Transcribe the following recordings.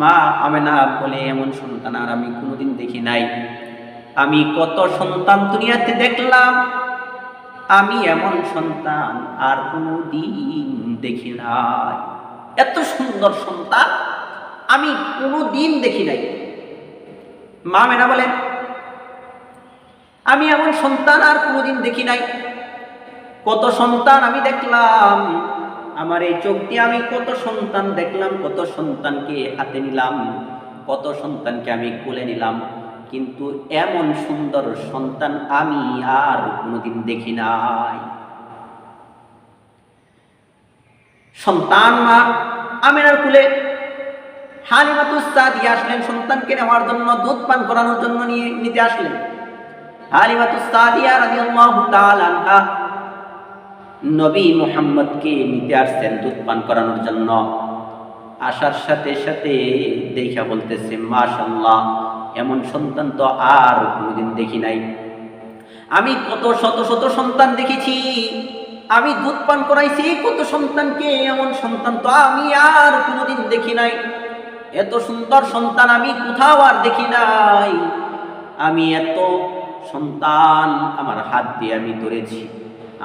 মা আমেনা বলে, এমন সন্তান আর আমি কোনোদিন দেখি নাই। আমি কত সন্তান দুনিয়াতে দেখলাম, আমি এমন সন্তান আর কোনোদিন দেখি নাই। এত সুন্দর সন্তান আমি কোনোদিন দেখি নাই। মা আমেনা বলেন, আমি এমন সন্তান আর কোনোদিন দেখি নাই। কত সন্তান আমি দেখলাম, আমার এই চোখ দিয়ে আমি কত সন্তান দেখলাম, কত সন্তানকে হাতে নিলাম, কত সন্তানকে আমি কোলে নিলাম, কিন্তু এমন সুন্দর সন্তান আমি আর কোনোদিন দেখি নাই। সন্তান মা আমেনার কুলে হালিমাতুস সাদিয়া আসলেন সন্তানকে নেওয়ার জন্য, দুধ পান করানোর জন্য নিতে আসলেন। হালিমাতুস সাদিয়া রাদিয়াল্লাহু তাআলা আনহা নবী মুহাম্মদকে নিতে আসছেন দুধ পান করানোর জন্য। আসার সাথে সাথে দেখা বলতেছে, মাশাআল্লাহ, এমন সন্তান তো আর কোনোদিন দেখি নাই। আমি কত শত শত সন্তান দেখেছি, আমি দুধ পান করাইছি কত সন্তানকে, এমন সন্তান তো আমি আর কোনোদিন দেখি নাই। এত সুন্দর সন্তান আমি কোথাও আর দেখি নাই। আমি এত সন্তান আমার হাত দিয়ে আমি ধরেছি,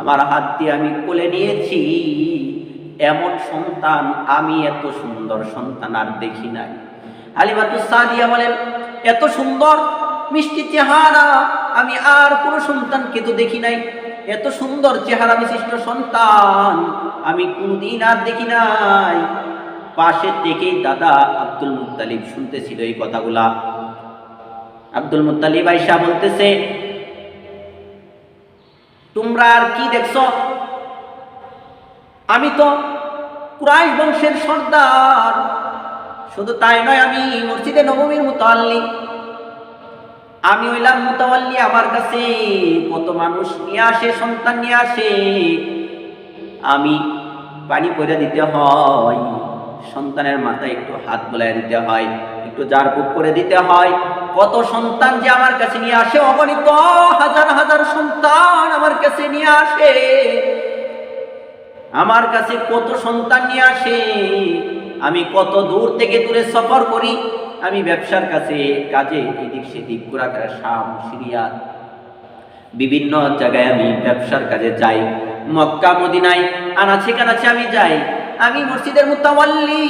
আমার হাত দিয়ে আমি কোলে নিয়েছি, এমন সন্তান আমি এত সুন্দর সন্তান আর দেখি নাই। হালিমাতুস সাদিয়া বলেন, এত সুন্দর মিষ্টি চেহারা আমি আর কোনো সন্তানকে তো দেখি নাই। এত সুন্দর চেহারা বিশিষ্ট সন্তান আমি কোনদিন আর দেখি নাই। পাশে থেকেই দাদা আব্দুল মুত্তালিব শুনতেছিল এই কথাগুলা। আব্দুল মুত্তালিব আয়েশা বলতেছে, তোমরা আর কি দেখছো? আমি তো কুরাইশ বংশের সর্দার, শুধু তাই নয়, আমি মসজিদে নববীর মুতাওয়াল্লি। আমি হইলাম মুতাওয়াল্লি। আমার কাছে কত মানুষ নিয়ে আসে, সন্তান নিয়ে আসে, আমি পানি পয়রা দিতে হয়, সন্তানের মাথায় একটু হাত বোলায় দিতে হয়, একটু ঝাড়ফুঁক করে দিতে হয়। কত সন্তান যে আমার কাছে নিয়ে আসে, অগণিত হাজার হাজার সন্তান আমার কাছে নিয়ে আসে, আমার কাছে কত সন্তান নিয়ে আসে। আমি কত দূর থেকে দূরে সফর করি, আমি ব্যবসার কাছে কাজে এদিক সেদিক ঘোরাফেরা, শাম, সিরিয়া, বিভিন্ন জায়গায় আমি ব্যবসার কাজে যাই। মক্কা মদিনায় আনাচে কানাচে আমি যাই। আমি মসজিদের মুতাওয়াল্লি,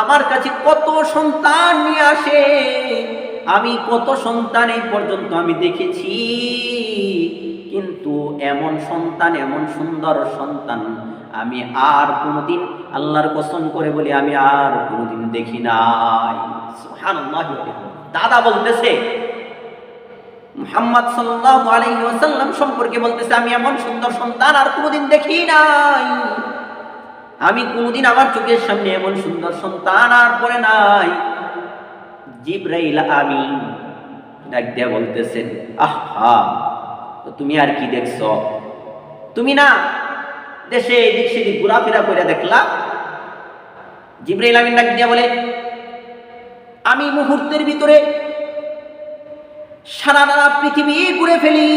আমার কাছে কত সন্তান নিয়ে আসে, আমি কত সন্তান এই পর্যন্ত আমি দেখেছি, কিন্তু এমন সন্তান, এমন সুন্দর সন্তান আমি আর কোনোদিন, আল্লাহর কসম করে বলি, আমি আর কোনোদিন দেখি নাই। সুবহানাল্লাহ। দাদা বলতেছে, মুহাম্মদ সাল্লাল্লাহু আলাইহি ওয়াসাল্লাম সম্পর্কে বলতেছে, আমি এমন সুন্দর সন্তান আর কোনোদিন দেখি নাই। আমি কোনোদিন আমার চোখের সামনে এমন সুন্দর সন্তান আর পড়ে নাই। জিবরাইল আমিন ডাক দিয়া বলতেছেন, আহা, তুমি আর কি দেখছো? তুমি না দেশে এদিক সেদিক ঘোরাফেরা করে দেখলা? জিবরাইল আমিন ডাক দিয়া বলে, আমি মুহূর্তের ভিতরে সারাটা পৃথিবী ঘুরে ফেলি।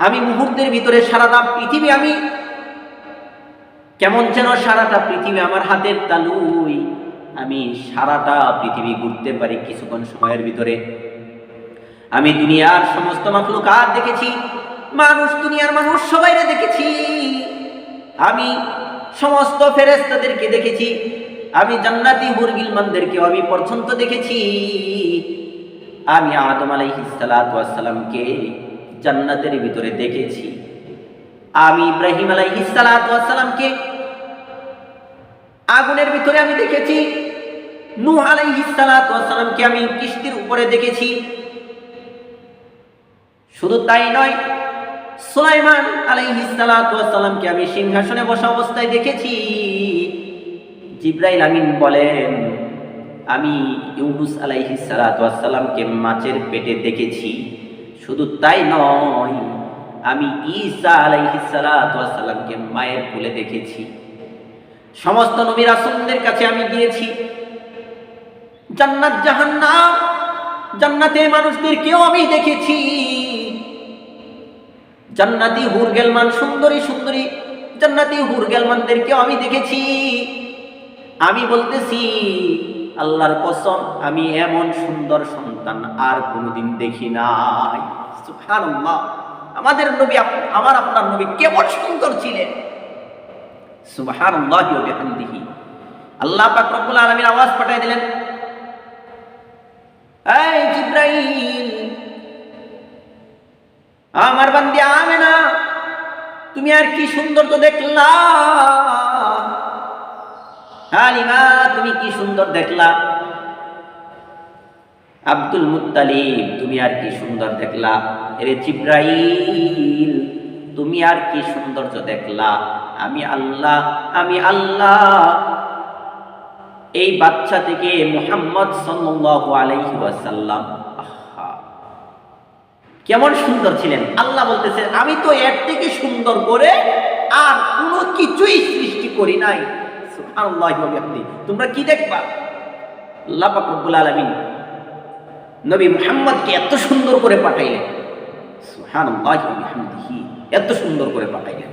আমি মুহূর্তের ভিতরে সারাটা পৃথিবী, আমি কেমন যেন সারাটা পৃথিবী আমার হাতের তালুই, আমি সারাটা পৃথিবী ঘুরতে পারি কিছুক্ষণ সময়ের ভিতরে। আমি দুনিয়ার সমস্ত মাখলুকাত দেখেছি, মানুষ, দুনিয়ার মানুষ সবাইকে দেখেছি, আমি সমস্ত ফেরেশতাদেরকে দেখেছি, আমি জান্নাতি হুর গিলমানদেরকেও আমি পর্যন্ত দেখেছি। আমি আদম আলাইহিস সালাতু ওয়াস সালামকে জান্নাতের ভিতরে দেখেছি, আমি ইব্রাহিম আলাইহিস সালাতু ওয়াস সালামকে আগুনের ভিতরে আমি দেখেছি, নূহ আলাইহিস সালাতু ওয়াস সালামকে আমি কিস্তির উপরে দেখেছি। শুধু তাই নয়, সুলাইমান আলাইহিস সালাতু ওয়াস সালামকে আমি সিংহাসনে বসা অবস্থায় দেখেছি। জিবরাইল আমিন বলেন, আমি ইউনুস আলাইহিস সালাতু ওয়াস সালামকে মাছের পেটে দেখেছি। শুধু তাই নয়, আমি ঈসা আলাইহিস সালাতু ওয়াস সালামকে মায়ের কোলে দেখেছি। সমস্ত নবী রাসূলদের কাছে আমি গিয়েছি। জান্নাত জাহান্নাম, জান্নাতে মানুষদেরকেও আমি দেখেছি, জান্নাতি হুর গেলমান, সুন্দরী সুন্দরী জান্নাতি হুর গেলমানদেরকেও আমি দেখেছি। আমি বলতেছি আল্লাহর কসম, আমি এমন সুন্দর সন্তান আর কোনোদিন দেখি নাই। সুবহানাল্লাহ। আমাদের নবী, আমার আপনার নবী কেমন সুন্দর ছিলেন। সুবহানাল্লাহি ওয়া বিহামদিহি। আল্লাহ পাক রব্বুল আলামিন আওয়াজ পাঠিয়ে দিলেন, এই জিবরাইল, আমার বান্দি আমেনা, তুমি আর কি সৌন্দর্য দেখলা? হালিমা, তুমি কি সুন্দর দেখলা? আব্দুল মুত্তালিব, তুমি আর কি সুন্দর দেখলা? এরে জিবরাইল, তুমি আর কি সৌন্দর্য দেখলা? আমি আল্লাহ এই বাচ্চা থেকে মুহাম্মদ সাল্লাল্লাহু আলাইহি ওয়াসাল্লাম, কেমন সুন্দর ছিলেন। আল্লাহ বলতেছে, আমি তো এর থেকে সুন্দর করে আর কোনো কিছুই সৃষ্টি করি নাই। সুবহানাল্লাহি ওয়া বিহামদিহি। তোমরা কি দেখবা? আল্লাহ পাক রব্বুল আলামিন নবী মুহাম্মদকে এত সুন্দর করে পাঠাইলেন। সুবহানাল্লাহি ওয়া বিহামদিহি, এত সুন্দর করে পাঠাইলেন।